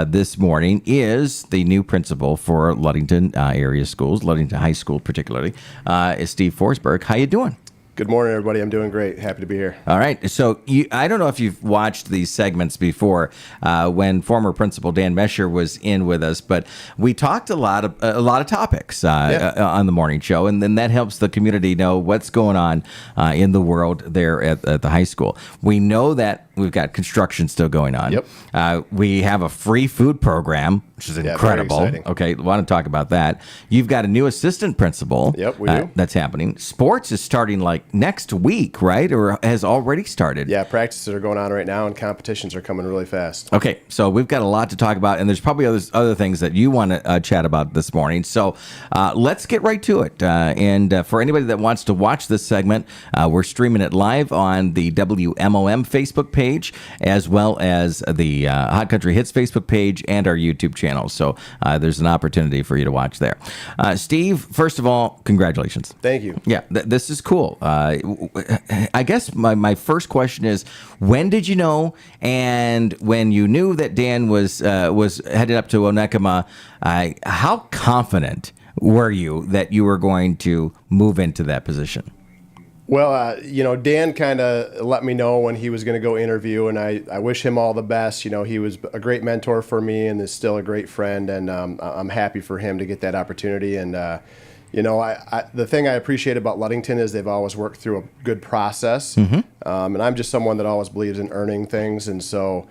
this morning is the new principal for Ludington area schools, Ludington High School particularly, is Steve Forsberg. How you doing? Good morning, everybody. I'm doing great. Happy to be here. All right. So I don't know if you've watched these segments before when former Principal Dan Mesher was in with us, but we talked a lot of topics on the morning show, and then that helps the community know what's going on in the world there at the high school. We know that we've got construction still going on. Yep. We have a free food program, which is incredible. Very exciting. Okay, want to talk about that. You've got a new assistant principal. Yep, we do. That's happening. Sports is starting like next week, right? Or has already started. Yeah, practices are going on right now, and competitions are coming really fast. Okay, so we've got a lot to talk about, and there's probably other things that you want to chat about this morning. So let's get right to it. And for anybody that wants to watch this segment, we're streaming it live on the WMOM Facebook page, as well as the Hot Country Hits Facebook page and our YouTube channel. So there's an opportunity for you to watch there. Steve, first of all, congratulations. Thank you. Yeah, this is cool. I guess my first question is, when did you know? And when you knew that Dan was headed up to Onekama, how confident were you that you were going to move into that position? Well, Dan kind of let me know when he was going to go interview, and I wish him all the best. He was a great mentor for me and is still a great friend, and I'm happy for him to get that opportunity. And, the thing I appreciate about Ludington is they've always worked through a good process, and I'm just someone that always believes in earning things. And so,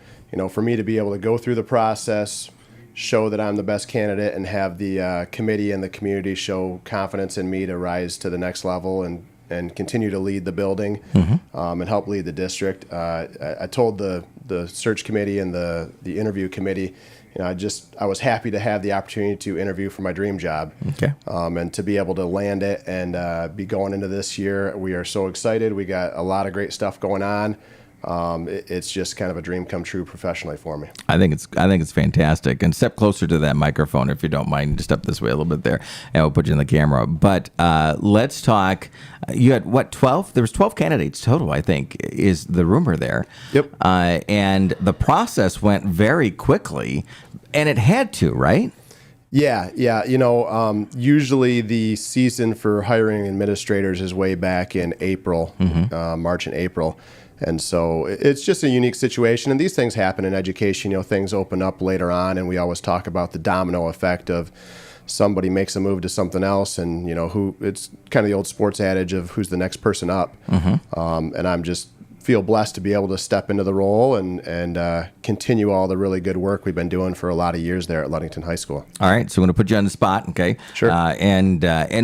for me to be able to go through the process, show that I'm the best candidate, and have the committee and the community show confidence in me to rise to the next level and continue to lead the building and help lead the district. I told the search committee and the interview committee, I was happy to have the opportunity to interview for my dream job. Okay. And to be able to land it and be going into this year. We are so excited. We got a lot of great stuff going on. It's just kind of a dream come true professionally for me. I think it's fantastic. And step closer to that microphone if you don't mind. Just step this way a little bit there, and we'll put you in the camera. But let's talk. You had what, 12? There was 12 candidates total, I think, is the rumor there. Yep. And the process went very quickly, and it had to, right? Yeah. Usually the season for hiring administrators is way back in April, March and April. And so it's just a unique situation. And these things happen in education. Things open up later on, and we always talk about the domino effect of somebody makes a move to something else, and it's kind of the old sports adage of who's the next person up. And I'm just feel blessed to be able to step into the role and continue all the really good work we've been doing for a lot of years there at Ludington High School. All right, so I'm going to put you on the spot, okay? Sure. And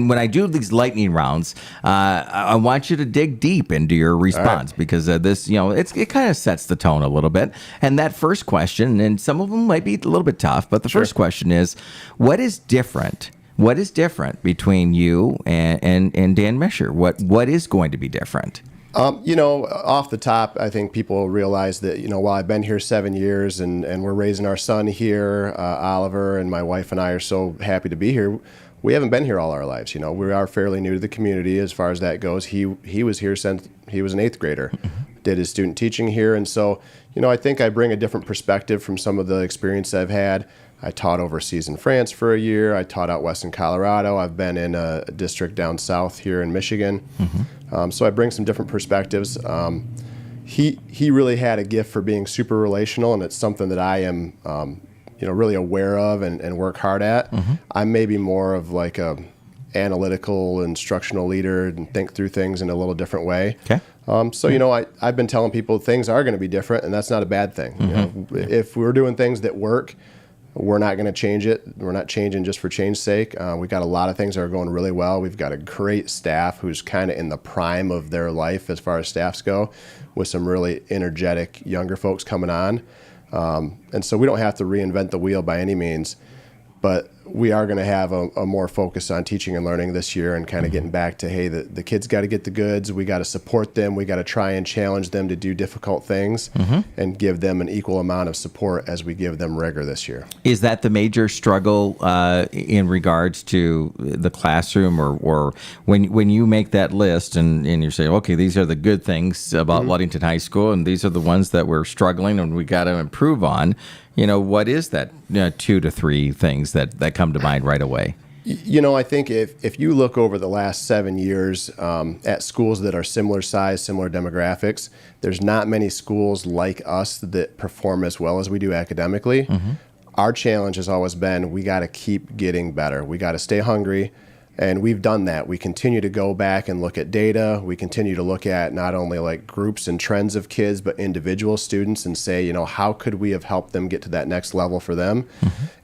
when I do these lightning rounds, I want you to dig deep into your response, because this, it kind of sets the tone a little bit. And that first question, and some of them might be a little bit tough, but the first question is, what is different? What is different between you and Dan Mesher? What is going to be different? Off the top, I think people realize that, while I've been here 7 years and we're raising our son here, Oliver, and my wife and I are so happy to be here, we haven't been here all our lives. We are fairly new to the community as far as that goes. He was here since he was an 8th grader, did his student teaching here. And so, I think I bring a different perspective from some of the experience I've had. I taught overseas in France for a year. I taught out west in Colorado. I've been in a district down south here in Michigan. So I bring some different perspectives. He really had a gift for being super relational, and it's something that I am, really aware of and work hard at. I'm maybe more of like a analytical, instructional leader and think through things in a little different way. Okay. I've been telling people things are going to be different, and that's not a bad thing. If we're doing things that work, we're not going to change it. We're not changing just for change's sake. We've got a lot of things that are going really well. We've got a great staff who's kind of in the prime of their life as far as staffs go, with some really energetic younger folks coming on. And so we don't have to reinvent the wheel by any means. But we are going to have a more focus on teaching and learning this year, and kind of getting back to, hey, the kids got to get the goods. We got to support them. We got to try and challenge them to do difficult things, and give them an equal amount of support as we give them rigor this year. Is that the major struggle in regards to the classroom, or when you make that list and you say, okay, these are the good things about Ludington High School, and these are the ones that we're struggling and we got to improve on? What is that 2 to 3 things that come to mind right away? I think if you look over the last 7 years at schools that are similar size, similar demographics, there's not many schools like us that perform as well as we do academically. Our challenge has always been, we got to keep getting better. We got to stay hungry. And we've done that. We continue to go back and look at data. We continue to look at not only like groups and trends of kids, but individual students, and say, how could we have helped them get to that next level for them?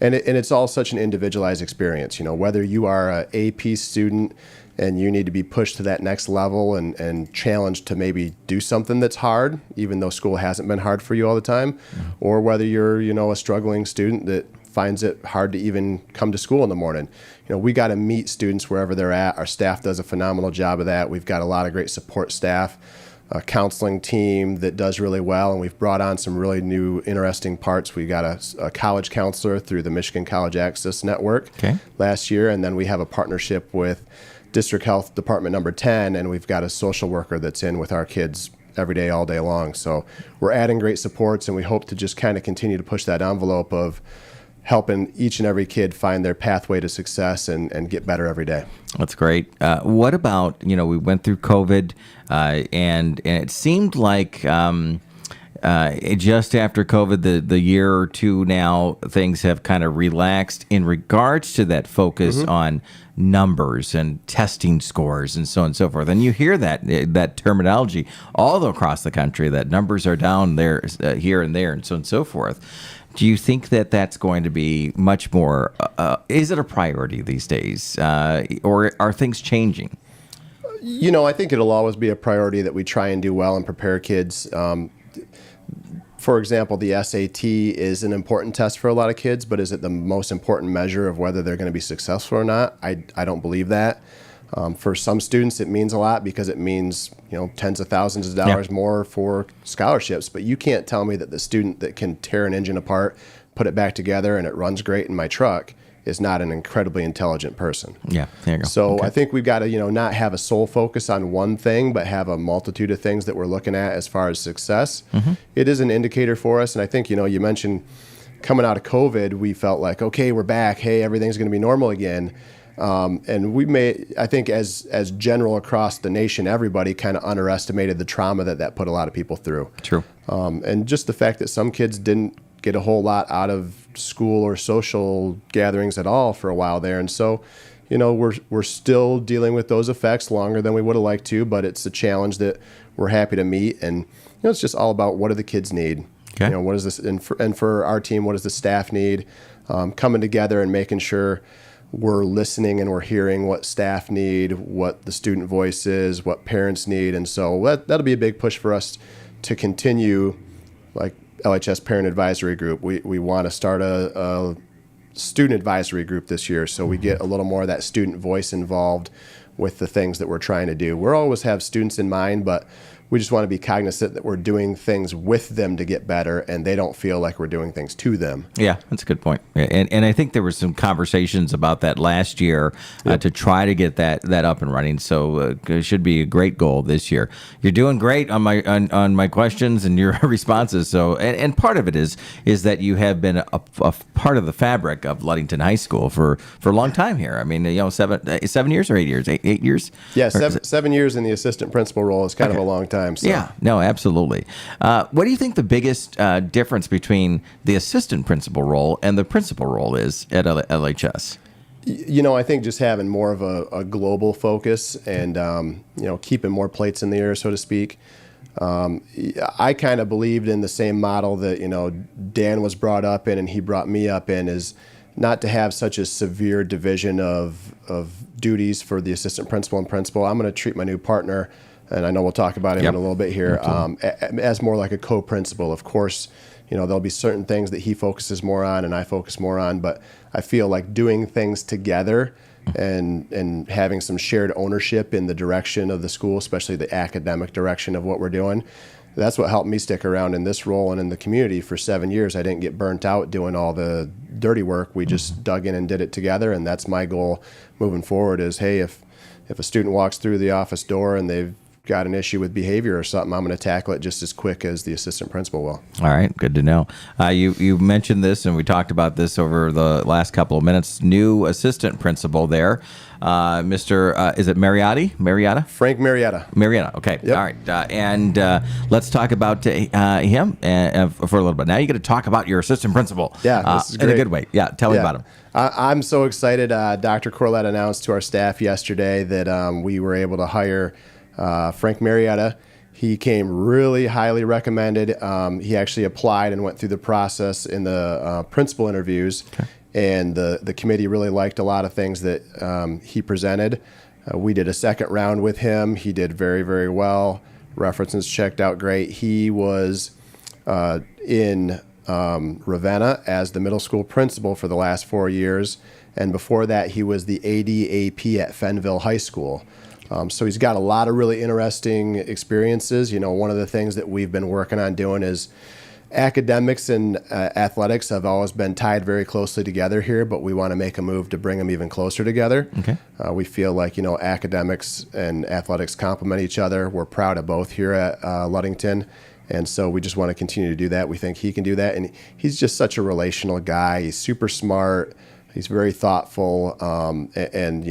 And it's all such an individualized experience. Whether you are an AP student and you need to be pushed to that next level and challenged to maybe do something that's hard, even though school hasn't been hard for you all the time, or whether you're, a struggling student that finds it hard to even come to school in the morning. We got to meet students wherever they're at. Our staff does a phenomenal job of that. We've got a lot of great support staff, a counseling team that does really well, and we've brought on some really new, interesting parts. We got a college counselor through the Michigan College Access Network last year, and then we have a partnership with District Health Department number 10, and we've got a social worker that's in with our kids every day, all day long. So we're adding great supports, and we hope to just kind of continue to push that envelope of helping each and every kid find their pathway to success and get better every day. That's great. What about, we went through COVID, and it seemed like just after COVID, the year or two now, things have kind of relaxed in regards to that focus on numbers and testing scores and so on and so forth. And you hear that terminology all across the country, that numbers are down there, here and there, and so on and so forth. Do you think that that's going to be much more, is it a priority these days, or are things changing? I think it'll always be a priority that we try and do well and prepare kids. For example, the SAT is an important test for a lot of kids, but is it the most important measure of whether they're going to be successful or not? I don't believe that. For some students, it means a lot because it means, tens of thousands of dollars more for scholarships. But you can't tell me that the student that can tear an engine apart, put it back together, and it runs great in my truck is not an incredibly intelligent person. Yeah, there you go. So I think we've got to, not have a sole focus on one thing, but have a multitude of things that we're looking at as far as success. It is an indicator for us. And I think, you mentioned coming out of COVID, we felt like, okay, we're back. Hey, everything's going to be normal again. And we I think as general across the nation, everybody kind of underestimated the trauma that put a lot of people through. True. And just the fact that some kids didn't get a whole lot out of school or social gatherings at all for a while there. And so, we're still dealing with those effects longer than we would have liked to, but it's a challenge that we're happy to meet. And, it's just all about, what do the kids need? Okay. What is this? And for our team, what does the staff need? Coming together and making sure we're listening and we're hearing what staff need, what the student voice is, what parents need. And so that'll be a big push for us to continue, like LHS Parent Advisory Group. We want to start a student advisory group this year, so we get a little more of that student voice involved with the things that we're trying to do. We'll always have students in mind, but we just want to be cognizant that we're doing things with them to get better, and they don't feel like we're doing things to them. Yeah, that's a good point. And I think there were some conversations about that last year to try to get that up and running. So it should be a great goal this year. You're doing great on my questions and your responses. So and part of it is that you have been a part of the fabric of Ludington High School for a long time here. I mean, 7 years or 8 years, 8 years. Yeah, 7 years in the assistant principal role is kind of a long time. So. Yeah, no, absolutely. What do you think the biggest difference between the assistant principal role and the principal role is at LHS? I think just having more of a global focus and, keeping more plates in the air, so to speak. I kind of believed in the same model that, Dan was brought up in and he brought me up in, is not to have such a severe division of duties for the assistant principal and principal. I'm going to treat my new partner, and I know we'll talk about him in a little bit here, as more like a co-principal. Of course, there'll be certain things that he focuses more on and I focus more on, but I feel like doing things together and having some shared ownership in the direction of the school, especially the academic direction of what we're doing, that's what helped me stick around in this role and in the community for 7 years. I didn't get burnt out doing all the dirty work. We just dug in and did it together, and that's my goal moving forward is, hey, if a student walks through the office door and they've got an issue with behavior or something, I'm going to tackle it just as quick as the assistant principal will. All right, good to know. You mentioned this, and we talked about this over the last couple of minutes. New assistant principal there, Mr. Is it Marietta? Frank Marietta. Okay. Yep. All right. And let's talk about him for a little bit. Now you got to talk about your assistant principal. Yeah, this is in a great. good way. Yeah, tell me about him. I'm so excited. Dr. Corlett announced to our staff yesterday that we were able to hire Frank Marietta. He came really highly recommended. He actually applied and went through the process in the principal interviews, and the committee really liked a lot of things that he presented. We did a second round with him. He did very, very well. References checked out great. He was in Ravenna as the middle school principal for the last 4 years, and before that he was the AD/AP at Fenville High School. So he's got a lot of really interesting experiences. One of the things that we've been working on doing is academics and athletics have always been tied very closely together here, but we want to make a move to bring them even closer together. Okay. We feel like, academics and athletics complement each other. We're proud of both here at Ludington. And so we just want to continue to do that. We think he can do that. And he's just such a relational guy. He's super smart. He's very thoughtful. And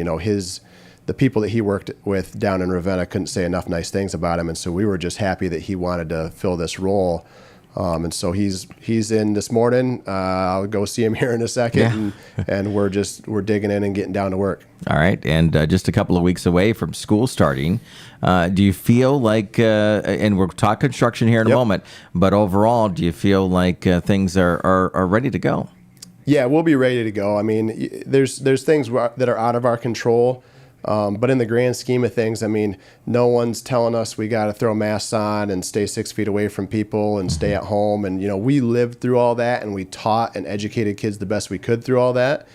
the people that he worked with down in Ravenna couldn't say enough nice things about him. And so we were just happy that he wanted to fill this role. And so he's in this morning. I'll go see him here in a second, and we're digging in and getting down to work. All right, and just a couple of weeks away from school starting, do you feel like, and we'll talk construction here in a moment, but overall, do you feel like things are ready to go? Yeah, we'll be ready to go. I mean, there's things that are out of our control. But in the grand scheme of things, I mean, no one's telling us we got to throw masks on and stay 6 feet away from people and stay at home. And, we lived through all that, and we taught and educated kids the best we could through all that.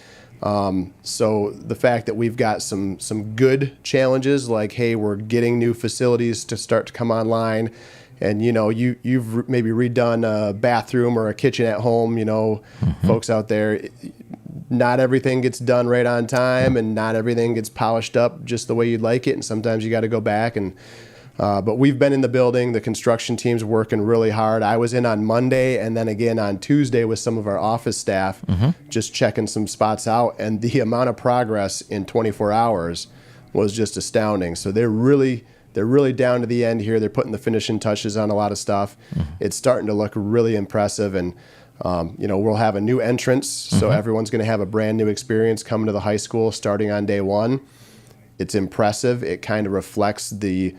So the fact that we've got some good challenges, like, hey, we're getting new facilities to start to come online. And, you've maybe redone a bathroom or a kitchen at home, folks out there. Not everything gets done right on time, and not everything gets polished up just the way you'd like it. And sometimes you got to go back. But we've been in the building. The construction team's working really hard. I was in on Monday and then again on Tuesday with some of our office staff, just checking some spots out. And the amount of progress in 24 hours was just astounding. So they're really down to the end here. They're putting the finishing touches on a lot of stuff. It's starting to look really impressive. And we'll have a new entrance, so everyone's going to have a brand new experience coming to the high school starting on day one. It's impressive. It kind of reflects the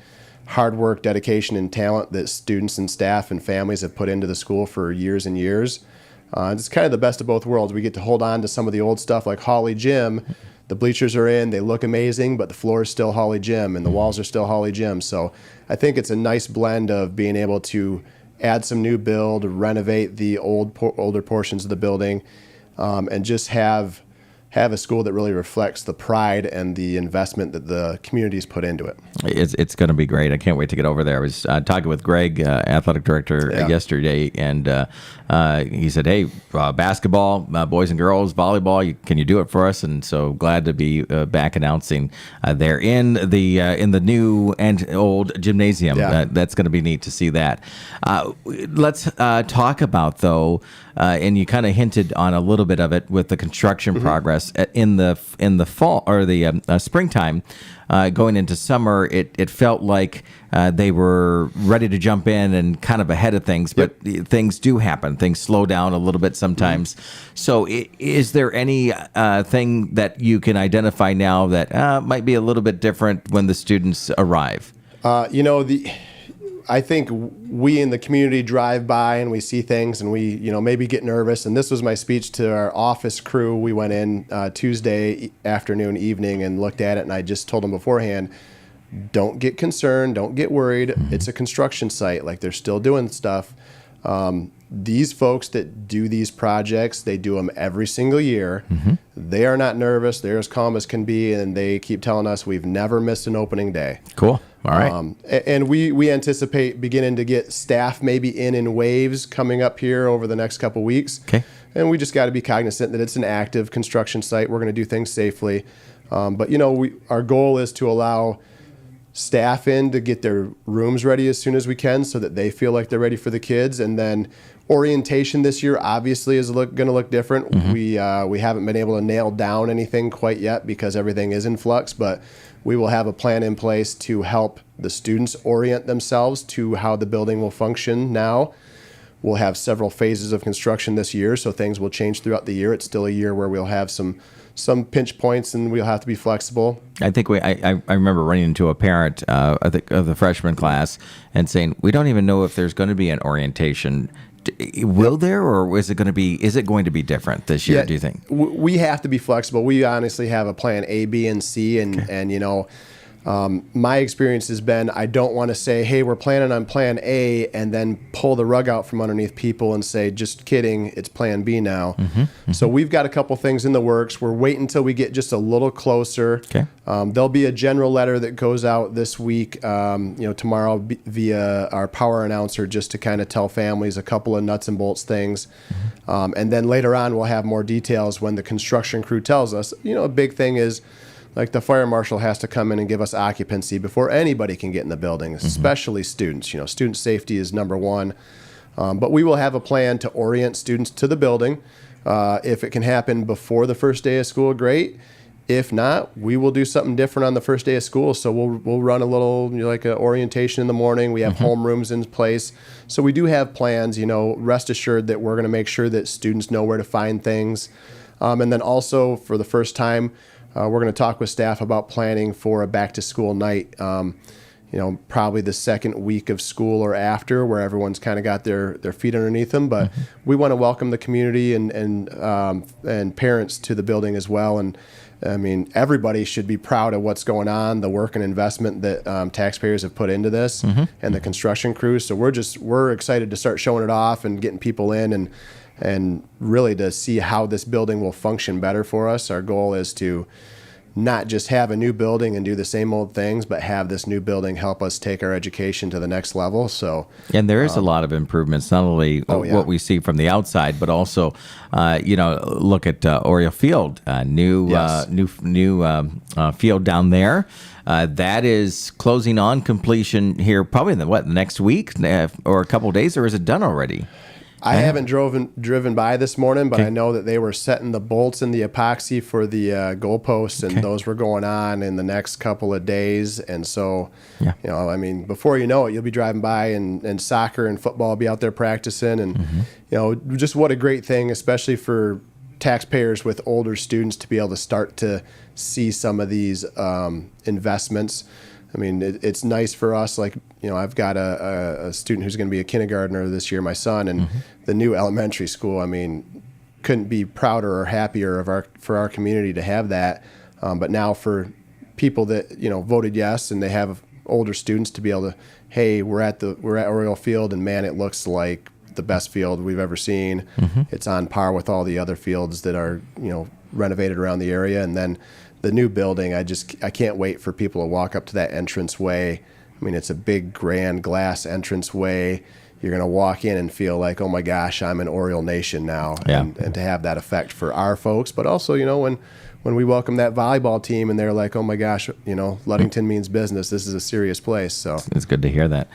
hard work, dedication, and talent that students and staff and families have put into the school for years and years. It's kind of the best of both worlds. We get to hold on to some of the old stuff like Holly Gym. The bleachers are in, they look amazing, but the floor is still Holly Gym and the walls are still Holly Gym. So I think it's a nice blend of being able to add some new build, renovate the older portions of the building, and just have a school that really reflects the pride and the investment that the community's put into it. It's going to be great. I can't wait to get over there. I was talking with Greg, athletic director, yesterday, and he said, "Hey, basketball, boys and girls, volleyball, can you do it for us?" And so glad to be back announcing there in the new and old gymnasium. That's going to be neat to see that. Let's talk about though, and you kind of hinted on a little bit of it with the construction progress in the fall or the springtime. Going into summer, it felt like they were ready to jump in and kind of ahead of things, but things do happen. Things slow down a little bit sometimes. So is there any thing that you can identify now that might be a little bit different when the students arrive? I think we in the community drive by and we see things and we, maybe get nervous. And this was my speech to our office crew. We went in Tuesday afternoon, evening, and looked at it. And I just told them beforehand, don't get concerned, don't get worried. It's a construction site. Like, they're still doing stuff. these folks that do these projects, they do them every single year. They are not nervous. They're as calm as can be, and they keep telling us we've never missed an opening day. Cool. All right. And we anticipate beginning to get staff maybe in waves coming up here over the next couple weeks. Okay. And we just got to be cognizant that it's an active construction site. We're going to do things safely. But, our goal is to allow staff in to get their rooms ready as soon as we can so that they feel like they're ready for the kids. And then orientation this year obviously is going to look different. We haven't been able to nail down anything quite yet because everything is in flux, but we will have a plan in place to help the students orient themselves to how the building will function now. We'll have several phases of construction this year, so things will change throughout the year. It's still a year where we'll have some pinch points and we'll have to be flexible. I think I remember running into a parent I think of the freshman class and saying, we don't even know if there's going to be an orientation. Will there, or is it going to be different this year, do you think? We have to be flexible. We honestly have a plan A, B, and C, and my experience has been I don't want to say, hey, we're planning on plan A, and then pull the rug out from underneath people and say, just kidding, it's plan B now. So we've got a couple things in the works. We're waiting until we get just a little closer. Okay. There'll be a general letter that goes out this week, tomorrow via our power announcer, just to kind of tell families a couple of nuts and bolts things. And then later on, we'll have more details when the construction crew tells us. A big thing is, like, the fire marshal has to come in and give us occupancy before anybody can get in the building, especially students. Student safety is number one. But we will have a plan to orient students to the building. If it can happen before the first day of school, great. If not, we will do something different on the first day of school. So we'll run a little like an orientation in the morning. We have homerooms in place. So we do have plans. Rest assured that we're going to make sure that students know where to find things. And then also, for the first time, we're going to talk with staff about planning for a back-to-school night, probably the second week of school or after, where everyone's kind of got their feet underneath them. But we want to welcome the community and parents to the building as well. And, I mean, everybody should be proud of what's going on, the work and investment that taxpayers have put into this and the construction crews. So we're excited to start showing it off and getting people in and really to see how this building will function better for us. Our goal is to not just have a new building and do the same old things, but have this new building help us take our education to the next level. So, and there is a lot of improvements, not only what we see from the outside, but also, look at Oriole Field, new field down there. That is closing on completion here, probably in the next week or a couple of days, or is it done already? I haven't driven by this morning, but I know that they were setting the bolts and the epoxy for the goalposts, and those were going on in the next couple of days. And so, before you know it, you'll be driving by and soccer and football will be out there practicing. And, just what a great thing, especially for taxpayers with older students, to be able to start to see some of these investments. I mean, it's nice for us. Like, I've got a student who's going to be a kindergartner this year, my son, and the new elementary school. I mean, couldn't be prouder or happier for our community to have that. But now for people that voted yes and they have older students to be able to, hey, we're at Oriole Field, and man, it looks like the best field we've ever seen. It's on par with all the other fields that are renovated around the area, and then the new building, I can't wait for people to walk up to that entranceway. I mean, it's a big, grand glass entranceway. You're going to walk in and feel like, oh my gosh, I'm in Oriole Nation now. Yeah. And to have that effect for our folks, but also, when we welcome that volleyball team and they're like, oh my gosh, Ludington means business. This is a serious place. So it's good to hear that.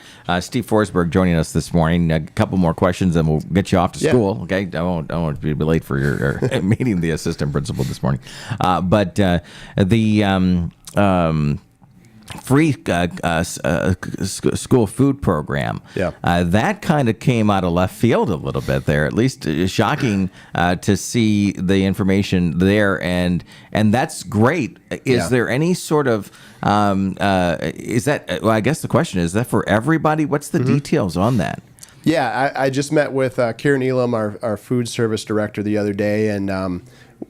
Steve Forsberg joining us this morning. A couple more questions and we'll get you off to school. Okay. I won't want to be late for your meeting the assistant principal this morning. But the free school food program. That kind of came out of left field a little bit there. At least shocking to see the information there, and that's great. Is there any sort of is that? Well, I guess the question is that for everybody. What's the details on that? Yeah, I just met with Kieran Elam, our food service director, the other day, and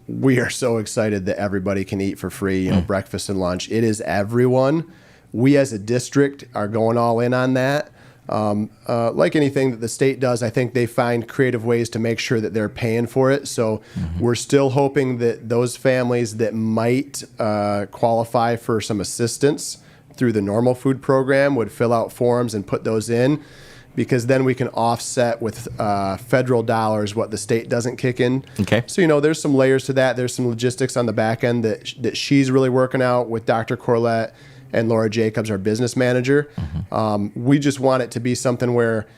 we are so excited that everybody can eat for free, breakfast and lunch. It is everyone. We as a district are going all in on that. Like anything that the state does, I think they find creative ways to make sure that they're paying for it. So we're still hoping that those families that might qualify for some assistance through the normal food program would fill out forms and put those in, because then we can offset with federal dollars what the state doesn't kick in. Okay. So, there's some layers to that. There's some logistics on the back end that she's really working out with Dr. Corlett and Laura Jacobs, our business manager. We just want it to be something where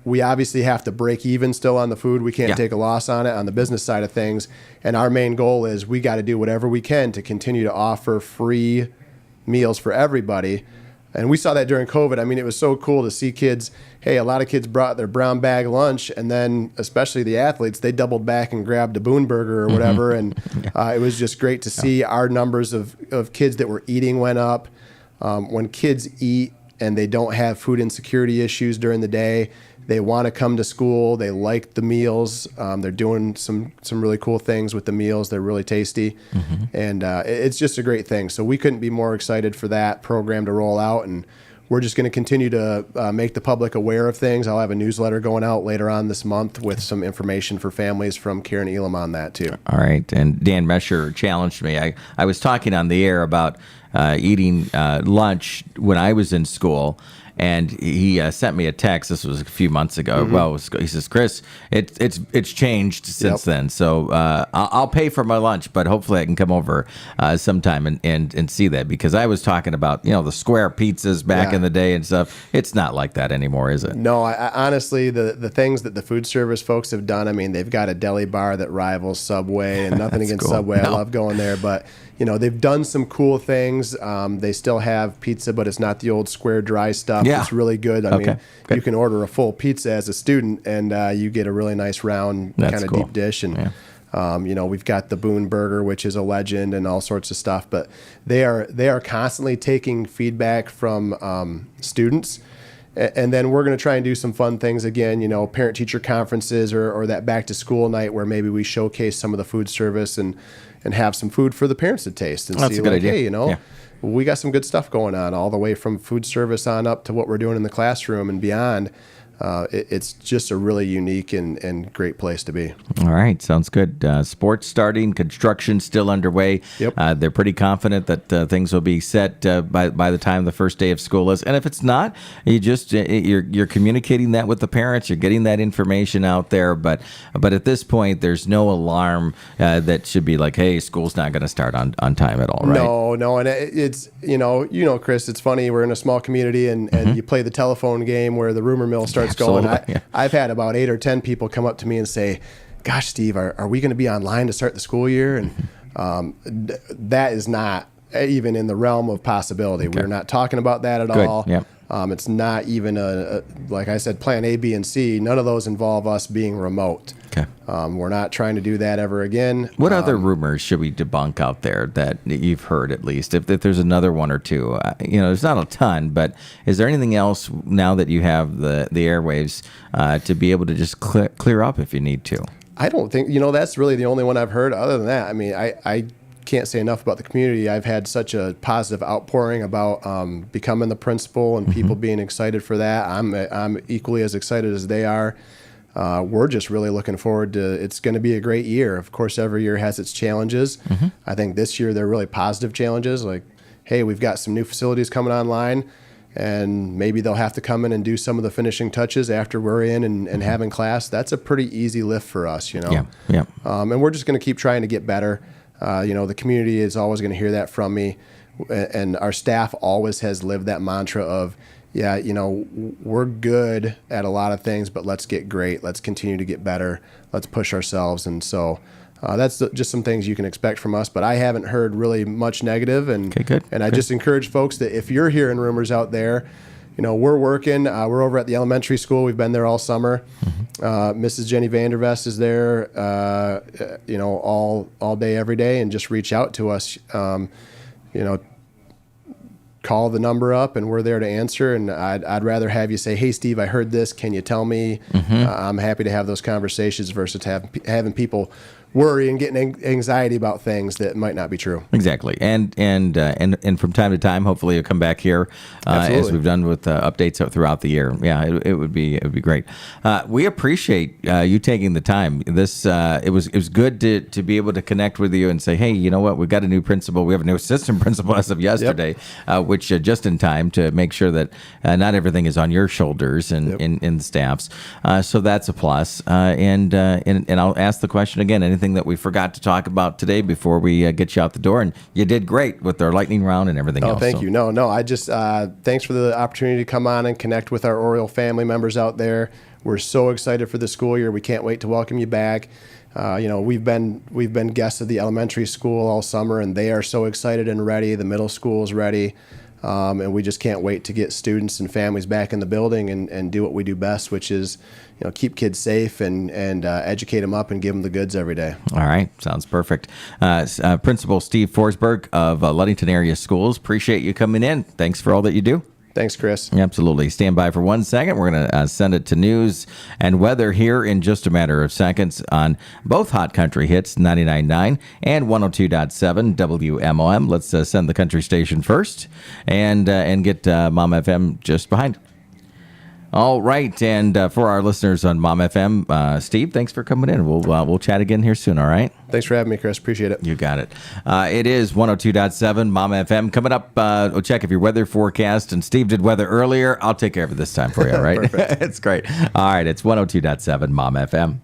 we obviously have to break even still on the food. We can't take a loss on it on the business side of things. And our main goal is we got to do whatever we can to continue to offer free meals for everybody. And we saw that during COVID. I mean, it was so cool to see kids. Hey, a lot of kids brought their brown bag lunch, and then especially the athletes, they doubled back and grabbed a Boone Burger or whatever. And it was just great to see our numbers of kids that were eating went up. When kids eat and they don't have food insecurity issues during the day, they want to come to school. They like the meals. They're doing some really cool things with the meals. They're really tasty. And it's just a great thing. So we couldn't be more excited for that program to roll out. And we're just going to continue to make the public aware of things. I'll have a newsletter going out later on this month with some information for families from Karen Elam on that too. All right. And Dan Mesher challenged me. I was talking on the air about eating lunch when I was in school. And he sent me a text. This was a few months ago. Well, he says, "Chris, it's changed since then. So I'll pay for my lunch, but hopefully I can come over sometime and see that, because I was talking about the square pizzas back in the day and stuff. It's not like that anymore, is it? No, I honestly, the things that the food service folks have done. I mean, they've got a deli bar that rivals Subway, and nothing against cool. Subway. No. I love going there, but they've done some cool things. They still have pizza, but it's not the old square dry stuff. Yeah. It's really good. I mean, good. You can order a full pizza as a student, and you get a really nice round kind of cool. deep dish. And we've got the Boone Burger, which is a legend, and all sorts of stuff. But they are constantly taking feedback from students. And then we're going to try and do some fun things again, parent-teacher conferences or that back-to-school night where maybe we showcase some of the food service and have some food for the parents to taste and That's see, a good idea. Hey, we got some good stuff going on all the way from food service on up to what we're doing in the classroom and beyond. It's just a really unique and great place to be. All right. Sounds good. Sports starting, construction still underway. Yep. They're pretty confident that things will be set by the time the first day of school is. And if it's not, you're communicating that with the parents. You're getting that information out there. But at this point, there's no alarm that should be like, hey, school's not going to start on time at all, right? No. And it's, Chris, it's funny. We're in a small community and you play the telephone game where the rumor mill starts going. I've had about 8 or 10 people come up to me and say, gosh, Steve, are we going to be online to start the school year? And that is not even in the realm of possibility. We're not talking about that at all. Yep. It's not even like I said, plan A, B, and C. None of those involve us being remote. Okay. We're not trying to do that ever again. What other rumors should we debunk out there that you've heard, at least? If there's another one or two, there's not a ton, but is there anything else now that you have the airwaves to be able to just clear up if you need to? I don't think, that's really the only one I've heard. Other than that, I mean, I can't say enough about the community. I've had such a positive outpouring about becoming the principal and people being excited for that. I'm equally as excited as they are. We're just really looking forward to, it's going to be a great year. Of course, every year has its challenges. I think this year they're really positive challenges. Like, hey, we've got some new facilities coming online, and maybe they'll have to come in and do some of the finishing touches after we're in and having class. That's a pretty easy lift for us, Yeah. And we're just going to keep trying to get better. The community is always going to hear that from me. And our staff always has lived that mantra of, we're good at a lot of things, but let's get great. Let's continue to get better. Let's push ourselves. And so that's just some things you can expect from us. But I haven't heard really much negative. And, good. And I just encourage folks that if you're hearing rumors out there, we're working. We're over at the elementary school. We've been there all summer. Mrs. Jenny Vandervest is there, all day, every day, and just reach out to us. Call the number up, and we're there to answer. And I'd rather have you say, hey, Steve, I heard this. Can you tell me? I'm happy to have those conversations versus having people worry and getting anxiety about things that might not be true. Exactly, and from time to time, hopefully you'll come back here as we've done with updates throughout the year. Yeah, it would be great. We appreciate you taking the time. This it was good to be able to connect with you and say, hey, you know what? We've got a new principal. We have a new assistant principal as of yesterday, which just in time to make sure that not everything is on your shoulders and in the staff's. So that's a plus. And I'll ask the question again. Anything that we forgot to talk about today before we get you out the door? And you did great with our lightning round and everything else. Oh, thank you. No, I just thanks for the opportunity to come on and connect with our Oriole family members out there. We're so excited for the school year. We can't wait to welcome you back. We've been guests of the elementary school all summer, and they are so excited and ready. The middle school is ready. And we just can't wait to get students and families back in the building and do what we do best, which is, keep kids safe and educate them up and give them the goods every day. All right. Sounds perfect. Principal Steve Forsberg of Ludington Area Schools, appreciate you coming in. Thanks for all that you do. Thanks, Chris. Absolutely. Stand by for 1 second. We're going to send it to news and weather here in just a matter of seconds on both Hot Country Hits 99.9 and 102.7 WMOM. Let's send the country station first and get Mom FM just behind. All right, and for our listeners on Mom FM, Steve, thanks for coming in. We'll chat again here soon, all right? Thanks for having me, Chris. Appreciate it. You got it. It is 102.7 Mom FM. Coming up, we'll check if your weather forecast, and Steve did weather earlier. I'll take care of it this time for you, all right? Perfect. It's great. All right, it's 102.7 Mom FM.